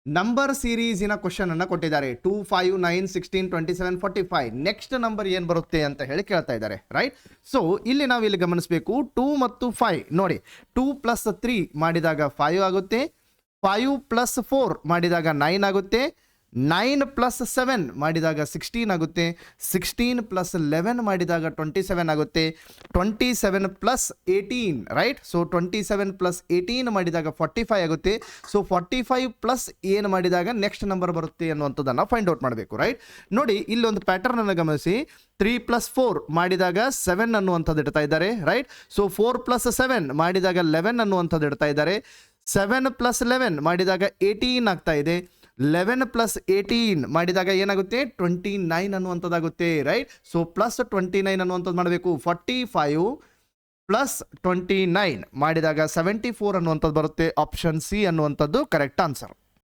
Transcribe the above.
Number ಸೀರೀಸಿನ question ಅನ್ನ ಕೊಟ್ಟಿದ್ದಾರೆ 2, 5, 9, 16, 27, 45. Next number ಏನು ಬರುತ್ತೆ ಅಂತ ಹೇಳಿ ಕೇಳ್ತಾ ಇದ್ದಾರೆ, ರೈಟ್. ಸೊ ಇಲ್ಲಿ ನಾವು ಇಲ್ಲಿ ಗಮನಿಸಬೇಕು 2 ಮತ್ತು 5 ನೋಡಿ. 2 + 3 ಮಾಡಿದಾಗ 5 ಆಗುತ್ತೆ, 5 + 4 ಮಾಡಿದಾಗ 9 ಆಗುತ್ತೆ, 9 + 7 ಮಾಡಿದಾಗ 16 ಆಗುತ್ತೆ, 16 + 11 ಮಾಡಿದಾಗ 27 ಆಗುತ್ತೆ, 27 + 18 ರೈಟ್. ಸೊ 27 + 18 ಮಾಡಿದಾಗ 45 ಆಗುತ್ತೆ. ಸೊ 45 + ಏನು ಮಾಡಿದಾಗ ನೆಕ್ಸ್ಟ್ ನಂಬರ್ ಬರುತ್ತೆ ಅನ್ನುವಂಥದ್ದನ್ನು ಫೈಂಡ್ ಔಟ್ ಮಾಡಬೇಕು, ರೈಟ್. ನೋಡಿ ಇಲ್ಲೊಂದು ಪ್ಯಾಟರ್ನ್ ಅನ್ನು ಗಮನಿಸಿ. 3 + 4 ಮಾಡಿದಾಗ 7 ಅನ್ನುವಂಥದ್ದು ಇಡ್ತಾ ಇದ್ದಾರೆ, ರೈಟ್. ಸೊ 4 + 7 ಮಾಡಿದಾಗ 11 ಅನ್ನುವಂಥದ್ದು ಇಡ್ತಾ ಇದ್ದಾರೆ. 7 + 11 ಮಾಡಿದಾಗ 18 ಆಗ್ತಾ ಇದೆ. 11 + 18 ಮಾಡಿದಾಗ ಏನಾಗುತ್ತೆ 29 ಅನ್ನುವಂಥದ್ದಾಗುತ್ತೆ, ರೈಟ್. ಸೊ +29 ಅನ್ನುವಂಥದ್ದು ಮಾಡಬೇಕು. 45 + 29 ಮಾಡಿದಾಗ 74 ಅನ್ನುವಂಥದ್ದು ಬರುತ್ತೆ. ಆಪ್ಷನ್ ಸಿ ಅನ್ನುವಂಥದ್ದು ಕರೆಕ್ಟ್ ಆನ್ಸರ್.